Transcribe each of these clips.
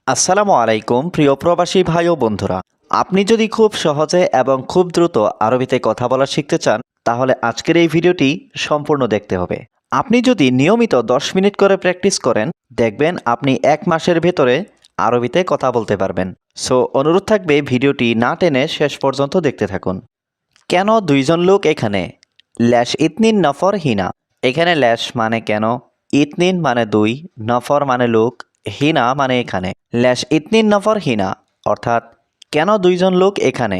আসসালামু আলাইকুম প্রিয় প্রবাসী ভাই ও বন্ধুরা। আপনি যদি খুব সহজে এবং খুব দ্রুত আরবিতে কথা বলা শিখতে চান তাহলে আজকের এই ভিডিওটি সম্পূর্ণ দেখতে হবে। আপনি যদি নিয়মিত 10 মিনিট করে প্র্যাকটিস করেন দেখবেন আপনি 1 মাসের ভেতরে আরবিতে কথা বলতে পারবেন। সো অনুরোধ থাকবে ভিডিওটি না টেনে শেষ পর্যন্ত দেখতে থাকুন। কেন দুইজন লোক এখানে? ল্যাশ ইতনিন নফর হিনা। এখানে ল্যাশ মানে কেন, ইতনিন মানে দুই, নফর মানে লোক, হিনা মানে এখানে। ল্যাশ ইতনিন নফর হিনা অর্থাৎ কেন দুইজন লোক এখানে।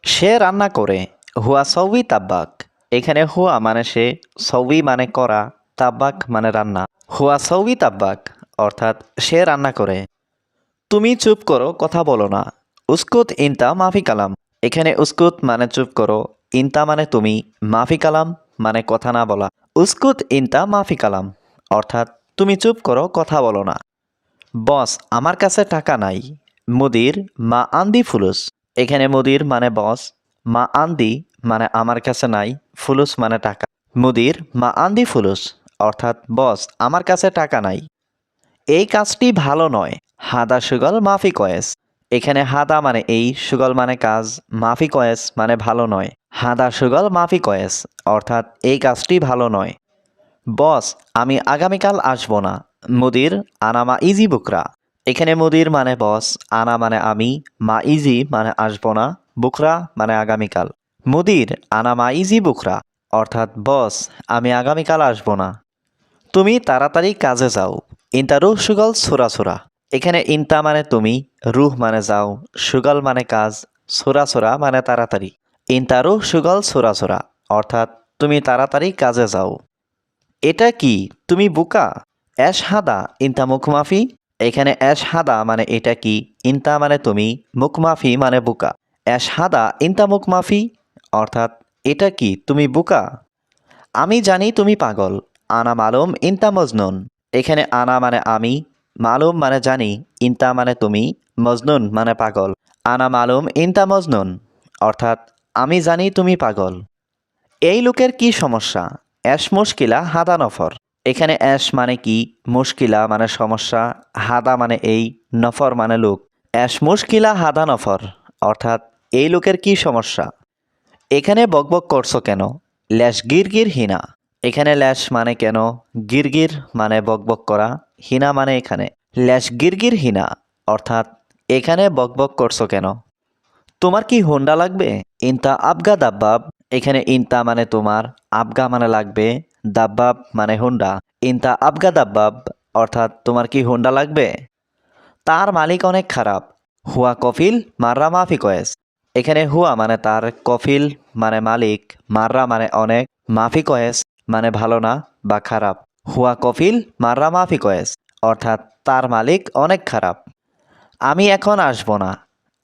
সে রান্না করে, হুয়া সৌই তাব্বাক। এখানে হুয়া মানে সে, সৌই মানে করা, তাব্বাক মানে রান্না। হুয়া সৌই তাব্বাক অর্থাৎ সে রান্না করে। তুমি চুপ করো, কথা বলো না। উস্কুত ইনতা মাফি কালাম। এখানে উস্কুত মানে চুপ করো, ইনতা মানে তুমি, মাফি কালাম মানে কথা না বলা। উস্কুত ইনতা মাফি কালাম অর্থাৎ তুমি চুপ করো, কথা বলো না। বস, আমার কাছে টাকা নাই। মুদির মা আন্দি ফুলুস। এখানে মুদির মানে বস, মা আন্দি মানে আমার কাছে নাই, ফুলুস মানে টাকা। মুদির মা আন্দি ফুলুস অর্থাৎ বস আমার কাছে টাকা নাই। এই কাজটি ভালো নয়। হাদা সুগল মাফি কয়েস। এখানে হাদা মানে এই, সুগল মানে কাজ, মাফি কয়েস মানে ভালো নয়। হাদা সুগল মাফি কয়েস অর্থাৎ এই কাজটি ভালো নয়। বস, আমি আগামীকাল আসবো না। মুদির আনা মা ইজি বুকরা। এখানে মুদির মানে বস, আনা মানে আমি, মা ইজি মানে আসবো না, বুকরা মানে আগামীকাল। মুদির আনা মা ইজি বুকরা অর্থাৎ বস আমি আগামীকাল আসবো না। তুমি তাড়াতাড়ি কাজে যাও। ইন্তা রুহ সুগল সুরা সুরা। এখানে ইন্তা মানে তুমি, রুহ মানে যাও, সুগল মানে কাজ, সুরা সুরা মানে তাড়াতাড়ি। ইন্তা রুহ সুগল সুরা সুরা অর্থাৎ তুমি তাড়াতাড়ি কাজে যাও। এটা কি, তুমি বোকা? অ্যাশ হাদা ইন্তা মুখমাফি। এখানে অ্যাশ হাদা মানে এটা কি, ইন্তা মানে তুমি, মুখমাফি মানে বোকা। অ্যাশ হাদা ইন্তা মুখমাফি অর্থাৎ এটা কি, তুমি বোকা? আমি জানি তুমি পাগল। আনা মালুম ইনতা মজনুন। এখানে আনা মানে আমি, মালুম মানে জানি, ইনতা মানে তুমি, মজনুন মানে পাগল। আনা মালুম ইনতা মজনুন অর্থাৎ আমি জানি তুমি পাগল। এই লোকের কি সমস্যা? অ্যাশ মুশকিলা হাদা নফর। এখানে অ্যাশ মানে কি, মুশকিলা মানে সমস্যা, হাদা মানে এই, নফর মানে লোক। অ্যাশ মুশকিলা হাদা নফর অর্থাৎ এই লোকের কি সমস্যা। এখানে বকবক করছো কেন? ল্যাশ গিরগির হিনা। এখানে ল্যাশ মানে কেন, গিরগির মানে বকবক করা, হিনা মানে এখানে। ল্যাশ গিরগির হিনা অর্থাৎ এখানে বকবক করছো কেন। তোমার কি হোন্ডা লাগবে? ইনতা আবগা দাব্বাব। এখানে ইনতা মানে তোমার, আবগা মানে লাগবে, দাব্বাব মানে হোন্ডা। ইনতা আবগা দাব্বাব অর্থাৎ তোমার কি হোন্ডা লাগবে। তার মালিক অনেক খারাপ। হুয়া কফিল মাররা মাফি কয়েস। এখানে হুয়া মানে তার, কফিল মানে মালিক, মাররা মানে অনেক, মাফি কয়েস মানে ভালো না বা খারাপ। হুয়া কফিল মাররা মাফি কয়েস অর্থাৎ তার মালিক অনেক খারাপ। আমি এখন আসবো না।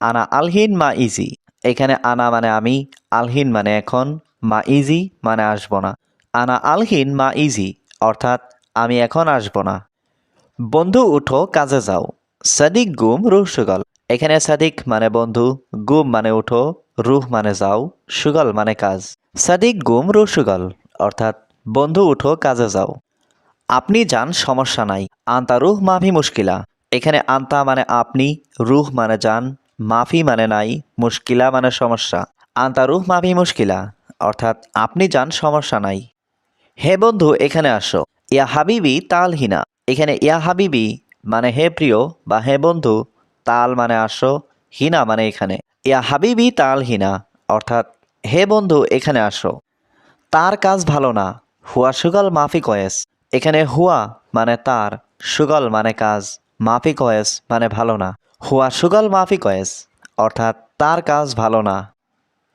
আনা আলহিন মা ইজি। এখানে আনা মানে আমি, আলহিন মানে এখন, মা ইজি মানে আসবো না। আনা আলহিন মা ইজি অর্থাৎ আমি এখন আসবো না। বন্ধু উঠো, কাজে যাও। সাদিক গুম রুহ সুগল। এখানে সাদিক মানে বন্ধু, গুম মানে উঠো, রুহ মানে যাও, সুগল মানে কাজ। সাদিক গুম রুহ সুগল অর্থাৎ বন্ধু উঠো, কাজে যাও। আপনি যান, সমস্যা নাই। আন্তা রুহ মাফি মুশকিলা। এখানে আন্তা মানে আপনি, রুহ মানে যান, মাফি মানে নাই, মুশকিলা মানে সমস্যা। আন্তা রুহ মাফি মুশকিলা অর্থাৎ আপনি যান, সমস্যা নাই। হে বন্ধু এখানে আসো। ইয়া হাবিবি তাল হিনা। এখানে ইয়া হাবিবি মানে হে প্রিয় বা হে বন্ধু, তাল মানে আসো, হিনা মানে এখানে। ইয়া হাবিবি তাল হিনা অর্থাৎ হে বন্ধু এখানে আসো। তার কাজ ভালো না। হুয়া সুগল মাফি কয়েস। এখানে হুয়া মানে তার, সুগল মানে কাজ, মাফি কয়েস মানে ভালো না। হুয়া সুগল মাফি কয়েস অর্থাৎ তার কাজ ভালো না।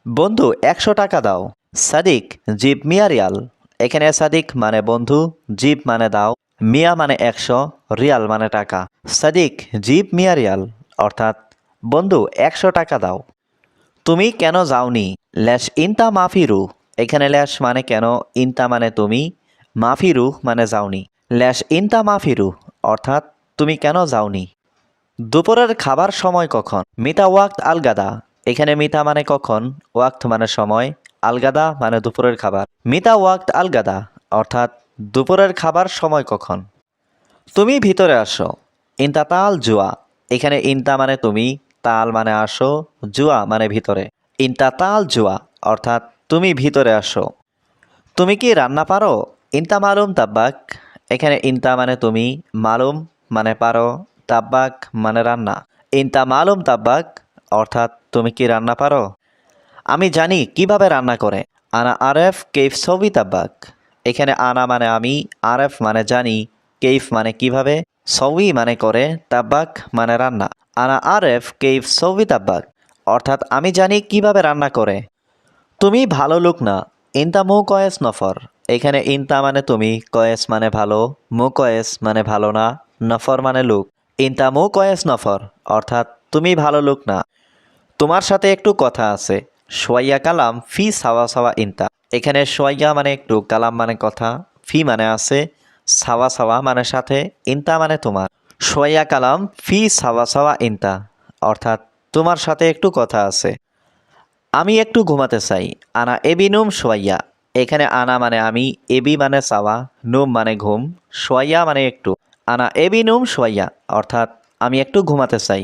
বন্ধু 100 টাকা দাও। সাদিক জিব মিয়া রিয়াল। এখানে সাদিক মানে বন্ধু, জিব মানে দাও, মিয়া মানে 100, রিয়াল মানে টাকা। সাদিক জিব মিয়া রিয়াল অর্থাৎ বন্ধু 100 টাকা দাও। তুমি কেন যাওনি? ল্যাশ ইনতা মাফিরু। এখানে ল্যাশ মানে কেন, ইনতা মানে তুমি, মাফিরু মানে যাওনি। ল্যাশ ইনতা মাফিরু অর্থাৎ তুমি কেন যাওনি। দুপুরের খাবার সময় কখন? মিতা ওয়াক্ত আলগাদা। এখানে মিতা মানে কখন, ওয়াক্ত মানে সময়, আলগাদা মানে দুপুরের খাবার। মিতা ওয়াক্ত আলগাদা অর্থাৎ দুপুরের খাবার সময় কখন। তুমি ভিতরে আসো। ইন্তাতাল জুয়া। এখানে ইনতা মানে তুমি, তাল মানে আসো, জুয়া মানে ভিতরে। ইনতা তাল জুয়া অর্থাৎ তুমি ভিতরে আসো। তুমি কি রান্না পারো? ইনতা মালুম তাব্বাক। এখানে ইনতা মানে তুমি, মালুম মানে পারো, তাব্বাক মানে রান্না। ইনতা মালুম তাব্বাক অর্থাৎ তুমি কি রান্না পারো? আমি জানি কিভাবে রান্না করে। আনা আরেফ কেইফ সবি তাব্বাক। এখানে আনা মানে আমি, আরেফ মানে জানি, কেইফ মানে কিভাবে, সবি মানে করে, তাব্বাক মানে রান্না। আনা আরেফ কেইফ সবি তাব্বাক অর্থাৎ আমি জানি কিভাবে রান্না করে। তুমি ভালো লোক না। ইনতা মু কয়েস নফর। এখানে ইনতা মানে তুমি, কয়েস মানে ভালো, মু কয়েস মানে ভালো না, নফর মানে লোক। ইনতা মু কয়েস নফর অর্থাৎ তুমি ভালো লোক না। তোমার সাথে একটু কথা আছে। সোয়াইয়া কালাম ফি সাওয়া সাওয়া ইনতা। এখানে সোয়াইয়া মানে একটু, কালাম মানে কথা, ফি মানে আছে, সাওয়া সাওয়া মানে সাথে, ইনতা মানে তোমার। সোয়াইয়া কালাম ফি সাওয়া সাওয়া ইনতা অর্থাৎ তোমার সাথে একটু কথা আছে। আমি একটু ঘুমাতে চাই। আনা এবি নুম সোয়াইয়া। এখানে আনা মানে আমি, এবি মানে চাওয়া, নুম মানে ঘুম, সোয়াইয়া মানে একটু। আনা এবি নুম সোয়াইয়া অর্থাৎ আমি একটু ঘুমাতে চাই।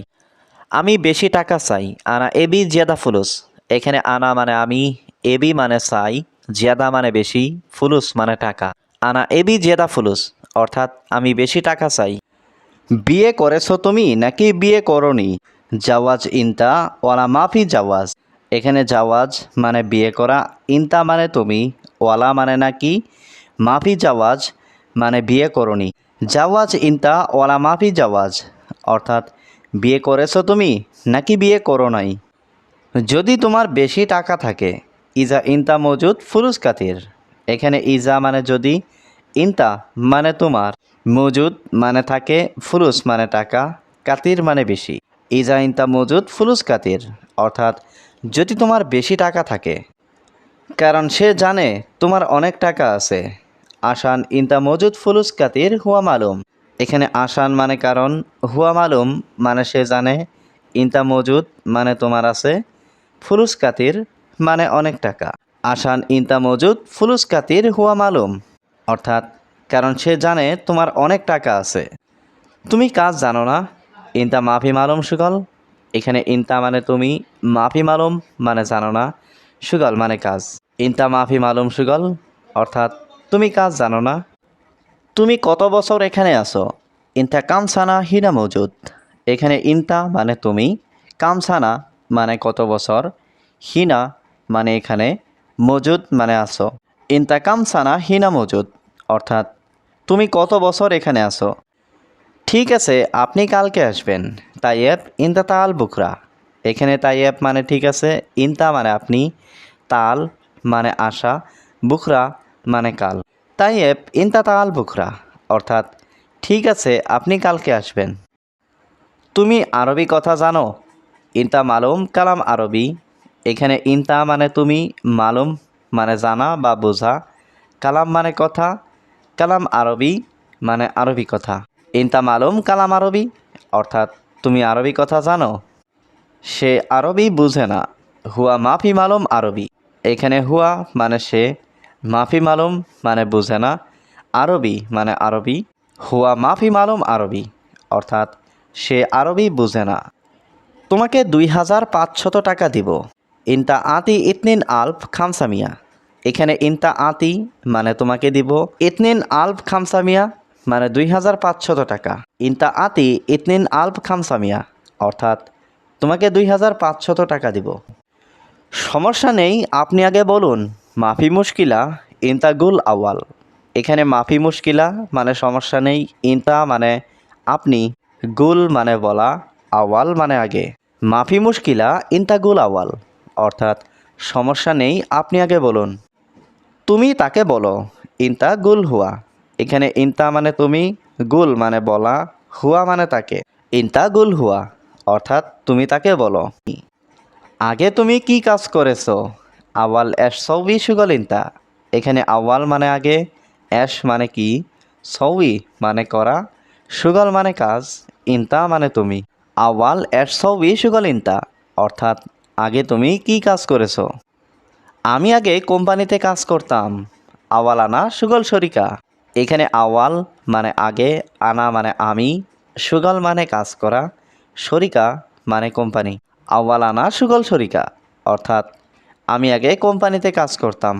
আমি বেশি টাকা চাই। আনা এবি জিয়াদা ফুলুস। এখানে আনা মানে আমি, এবি মানে চাই, জিয়াদা মানে বেশি, ফুলুস মানে টাকা। আনা এবি জিয়াদা ফুলুস অর্থাৎ আমি বেশি টাকা চাই। বিয়ে করেছো তুমি নাকি বিয়ে করনি? জাওয়াজ ইনতা ওয়ালা মাফি জাওয়াজ। এখানে জাওয়াজ মানে বিয়ে করা, ইনতা মানে তুমি, ওয়ালা মানে নাকি, মাফি জাওয়াজ মানে বিয়ে করনি। জাওয়াজ ইনতা ওয়ালা মাফি জাওয়াজ অর্থাৎ বিয়ে করেছো তুমি নাকি বিয়ে করো নাই। যদি তোমার বেশি টাকা থাকে। ইজা ইনতা মজুদ ফুলুস কাতির। এখানে ইজা মানে যদি, ইনতা মানে তোমার, মজুদ মানে থাকে, ফুলুস মানে টাকা, কাতির মানে বেশি। ইজা ইনতা মজুদ ফুলুস কাতির অর্থাৎ যদি তোমার বেশি টাকা থাকে। কারণ সে জানে তোমার অনেক টাকা আছে। আসান ইনতা মজুদ ফুলুস কাতির হুয়া মালুম। এখানে আসান মানে কারণ, হুয়া মালুম মানে সে জানে, ইনতা মজুদ মানে তোমার আছে, ফুলুস কাতির মানে অনেক টাকা। আসান ইনতা মজুদ ফুলুস কাতির হুয়া মালুম অর্থাৎ কারণ সে জানে তোমার অনেক টাকা আছে। তুমি কাজ জানো না। ইনতা মাফি মালুম সুগল। এখানে ইনতা মানে তুমি, মাফি মালুম মানে জানো না, সুগল মানে কাজ। ইনতা মাফি মালুম সুগল অর্থাৎ তুমি কাজ জানো না। তুমি কত বছর এখানে আছো? ইনতা কামসানা হিনা মজুদ। এখানে ইনতা মানে তুমি, কামসানা মানে কত বছর, হিনা মানে এখানে, মজুদ মানে আছো। ইনতা কামসানা হিনা মজুদ অর্থাৎ তুমি কত বছর এখানে আছো। ঠিক আছে, আপনি কালকে আসবেন। তাইয়েব ইনতা তাল বুকরা। এখানে তাইয়েব মানে ঠিক আছে, ইনতা মানে আপনি, তাল মানে আশা, বুকরা মানে কাল। তাইয়েব ইনতা তাল বুকরা অর্থাৎ ঠিক আছে আপনি কালকে আসবেন। তুমি আরবি কথা জানো? ইনতা মালুম কালাম আরবি। এখানে ইনতা মানে তুমি, মালুম মানে জানা বা বোঝা, কালাম মানে কথা, কালাম আরবি মানে আরবি কথা। ইনতা মালুম কালাম আরবি অর্থাৎ তুমি আরবি কথা জানো। সে আরবি বুঝে না। হুয়া মাফি মালুম আরবি। এখানে হুয়া মানে সে, মাফি মালুম মানে বুঝে না, আরবি মানে আরবি, হুয়া মাফি মালুম আরবি অর্থাৎ সে আরবি বুঝে না। তোমাকে 2500 টাকা দিব। ইনতা আতি ইতনিন আলফ খামসামিয়া। এখানে ইনতা আতি মানে তোমাকে দিব, ইতনিন আলফ খামসামিয়া মানে 2500 টাকা। ইনতা আতি ইতনিন আলফ খামসামিয়া অর্থাৎ তোমাকে 2500 টাকা দিব। সমস্যা নেই, আপনি আগে বলুন। মাফি মুশকিলা ইনতা গুল আওয়াল। এখানে মাফি মুশকিলা মানে সমস্যা নেই, ইনতা মানে আপনি, গুল মানে বলা, আওয়াল মানে আগে। মাফি মুশকিলা ইনতা গুল আওয়াল অর্থাৎ সমস্যা নেই আপনি আগে বলুন। তুমি তাকে বলো। ইনতা গুল হুয়া। এখানে ইনতা মানে তুমি, গুল মানে বলা, হুয়া মানে তাকে। ইনতা গুল হুয়া অর্থাৎ তুমি তাকে বলো। আগে তুমি কি কাজ করেছো? আওয়াল এশ সৌবি সুগল ইনতা। এখানে আওয়াল মানে আগে, এশ মানে কি, সৌবি মানে করা, সুগল মানে কাজ, ইনতা মানে তুমি। আওয়াল এশ সৌবি সুগল ইনতা অর্থাৎ আগে তুমি কি কাজ করেছো? আমি আগে কোম্পানিতে কাজ করতাম। আওয়াল আনা সুগল শরিকা। এখানে আওয়াল মানে আগে, আনা মানে আমি, সুগল মানে কাজ করা, শরিকা মানে কোম্পানি। আওয়ালানা সুগল শরিকা অর্থাৎ আমি আগে কোম্পানিতে কাজ করতাম।